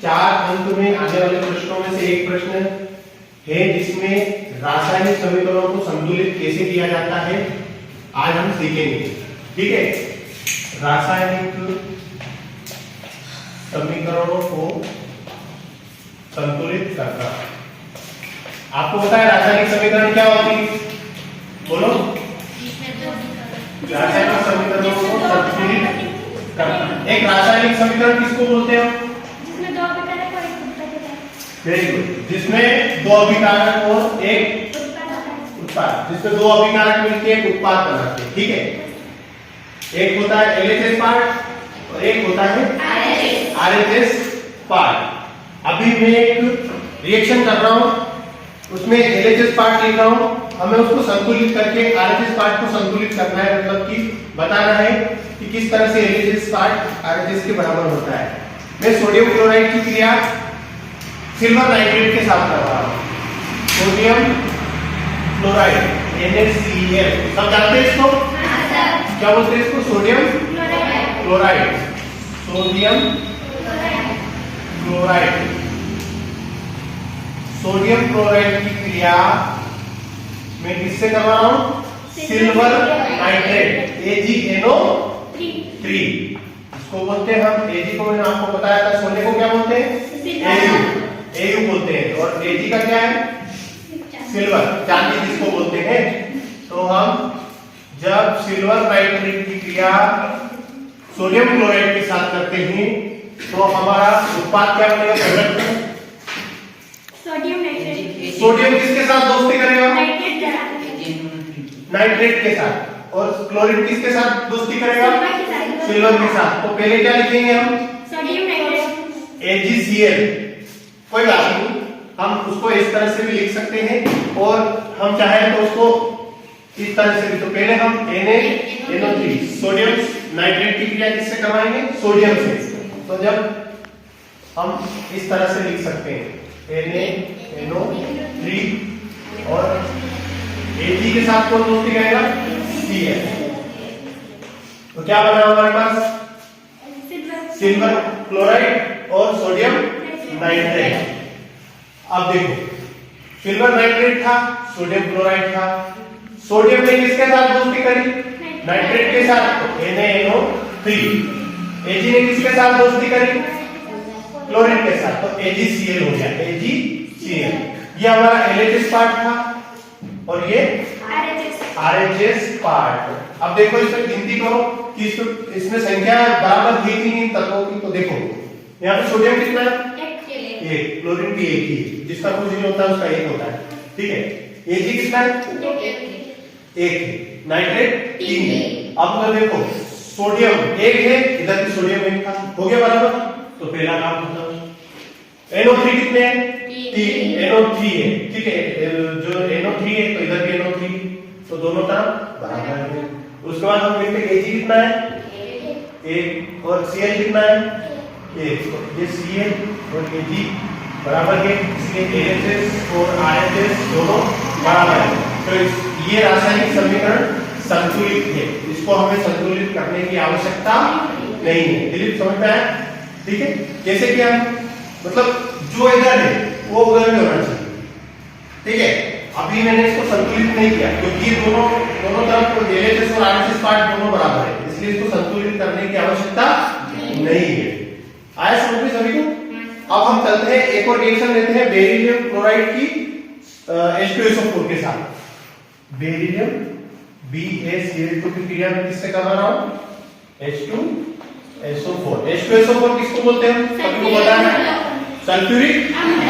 4 अंक में आने वाले प्रश्नों में से एक प्रश्न है जिसमें रासायनिक समीकरणों को संतुलित कैसे किया जाता है आज हम सीखेंगे। ठीक है, रासायनिक समीकरणों को संतुलित करना। आपको पता है रासायनिक समीकरण क्या होती है? बोलो। रासायनिक समीकरणों को संतुलित करना। एक रासायनिक समीकरण किसको बोलते हैं? Very good. जिसमें दो अभिकारक और एक उत्पाद, जिसमें दो अभिकारक मिलकर एक उत्पाद बनाते हैं। ठीक है, एक होता है LHS पार्ट और एक होता है RHS पार्ट। अभी मैं एक रिएक्शन कर रहा हूं, उसमें LHS पार्ट लिख रहा हूं, हमें उसको संतुलित करके RHS पार्ट को संतुलित करना है, मतलब कि बताना है कि किस तरह से LHS पार्ट RHS के बराबर होता है। मैं सोडियम क्लोराइड की क्रिया सिल्वर नाइट्रेट के साथ कर रहा हूं। सोडियम क्लोराइड NaCl, सब जानते हैं इसको? क्या बोलते हैं इसको? Sodium chloride. Sodium chloride, sodium chloride की क्रिया मैं किससे कर रहा हूं? Silver nitrate AgNO3। इसको बोलते हैं हम Ag को, मैंने आपको बताया था, सोने को क्या बोलते हैं? AU बोलते हैं। और Ag का क्या है? सिल्वर, चांदी जिसको बोलते हैं। तो हम जब सिल्वर नाइट्रेट की क्रिया सोडियम क्लोराइड के साथ करते हैं तो हमारा उत्पाद क्या बनेगा? सोडियम किसके साथ दोस्ती करेगा? नाइट्रेट के साथ। और क्लोरीन किसके साथ दोस्ती करेगा? सिल्वर के साथ। तो पहले क्या लिखेंगे हम? AgCl। कोई बात नहीं, हम उसको इस तरह से भी लिख सकते हैं और हम चाहें तो उसको इस तरह से भी। तो पहले हम NaNO3 सोडियम नाइट्रेट की क्रिया किससे करवाएंगे? सोडियम से। तो जब हम इस तरह से लिख सकते हैं NaNO3 और Ag के साथ कौन दोस्ती करेगा? Cl। तो क्या बना हमारे पास? सिल्वर क्लोराइड और सोडियम नाइट्रेट। अब देखो, सिल्वर नाइट्रेट था, सोडियम क्लोराइड था। सोडियम ने किसके साथ दोस्ती करी? नाइट्रेट के साथ, तो NaNO3। Ag ने किसके साथ दोस्ती करी? क्लोरीन के साथ, तो AgCl हो गया। AgCl ये हमारा LHS पार्ट था और ये RHS पार्ट। अब देखो इसमें गिनती करो कि इसमें संख्या बराबर है कि नहीं तत्वों की। तो देखो यहाँ पे सोडियम कितना है? एक। क्लोरीन भी एक ही, जिसका कुछ नहीं होता उसका एक होता है। ठीक है, Ag कितना है? एक। नाइट्रेट 3 है। अब तो देखो सोडियम एक है, इधर भी सोडियम एक था, हो गया बराबर। तो पहला काम होता है। NO3 कितने हैं? 3। NO3 है। ठीक है, जो NO3 है तो इधर भी NO3, तो दोनों तरफ बराबर है। उसके बाद हम देखते हैं Ag कितना है? 1। और Cl कितना है? 1। तो ये Cl और Ag बराबर है, इसलिए LHS और RHS दोनों बराबर है। तो ये रासायनिक समीकरण संतुलित है, इसको हमें संतुलित करने की आवश्यकता नहीं है। दिलीप समझ में आया? ठीक है, कैसे किया? मतलब जो इधर है वो उधर भी होना चाहिए। ठीक है, अभी मैंने इसको संतुलित नहीं किया क्योंकि दोनों तरफ तो LHS और RHS पार्ट दोनों बराबर है, इसलिए इसको संतुलित करने की आवश्यकता नहीं है। आया समझ में सभी को? अब हम चलते हैं, एक और रिएक्शन लेते हैं बेरिलियम क्लोराइड की H2SO4 के साथ। बेरिलियम BaCl2 की क्रिया में किससे कर रहा हूं? H2SO4। H2SO4 किसको बोलते हैं? सभी को पता है, सल्फ्यूरिक अम्ल।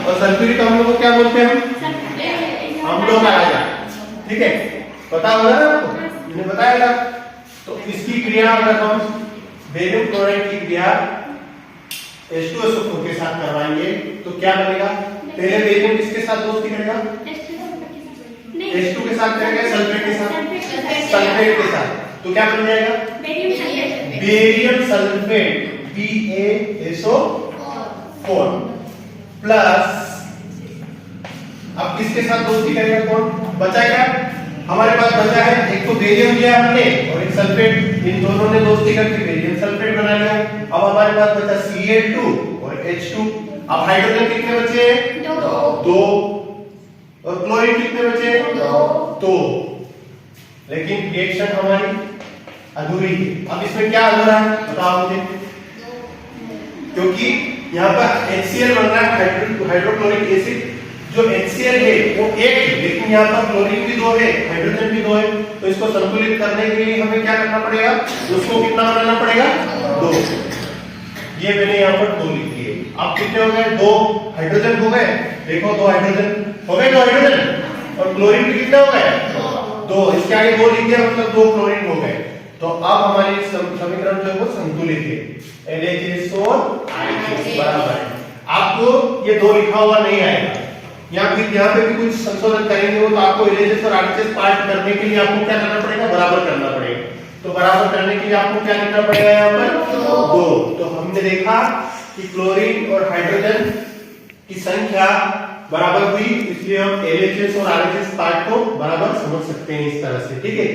और सल्फ्यूरिक अम्ल को क्या बोलते हैं? अम्लों का राजा। ठीक है, पता होगा ना आपको, मैंने बताया था। तो इसकी क्रिया अगर हम बेरिलियम क्लोराइड की क्रिया H2SO4 के साथ करवाएंगे तो क्या बनेगा? पहले बेरिलियम किसके साथ दोस्ती करेगा? H2 के साथ करेगा, सल्फेट के साथ? सल्फेट के साथ। तो क्या बन जाएगा? बेरियम सल्फेट BaSO4 प्लस, अब किसके साथ दोस्ती करेगा? कौन बचा? क्या हमारे पास बचा है? एक तो बेरियम लिया हमने और एक सल्फेट, इन दोनों ने दोस्ती करके बेरियम सल्फेट बना लिया। अब हमारे पास बचा Cl2 और H2। अब हाइड्रोजन कितने बचे? 2। और क्लोरीन कितने बचे? 2। लेकिन रिएक्शन हमारी अधूरी है। अब इसमें क्या अधूरा है बताओ मुझे? क्योंकि यहाँ पर HCl बन रहा है, हाइड्रोक्लोरिक एसिड। जो HCl है वो एक है, लेकिन यहाँ पर क्लोरीन भी 2 है, हाइड्रोजन भी 2 है। तो इसको संतुलित करने के लिए हमें क्या करना पड़ेगा? उसको कितना बनाना पड़ेगा? 2। ये मैंने यहाँ पर 2 लिख दिए। अब कितने हो गए? 2 हाइड्रोजन हो गए। देखो 2 हाइड्रोजन हो गए, 2 हाइड्रोजन। और क्लोरीन भी कितने हो गए? 2। इसके आगे 2 लिख दिया, मतलब 2 क्लोरीन हो गए। तो अब हमारी समीकरण जो है वो संतुलित है। LHS और IHS बराबर है। आपको ये 2 लिखा हुआ नहीं आएगा, या फिर यहाँ पे भी कुछ संशोधन करेंगे वो, तो आपको LHS और RHS पार्ट करने के लिए आपको क्या करना पड़ेगा? बराबर करना पड़ेगा। तो बराबर करने के लिए आपको क्या लिखना पड़ेगा यहाँ पर? 2। तो हमने देखा कि क्लोरीन और हाइड्रोजन की संख्या बराबर हुई, इसलिए हम LHS और RHS पार्ट को बराबर समझ सकते हैं इस तरह से। ठीक है।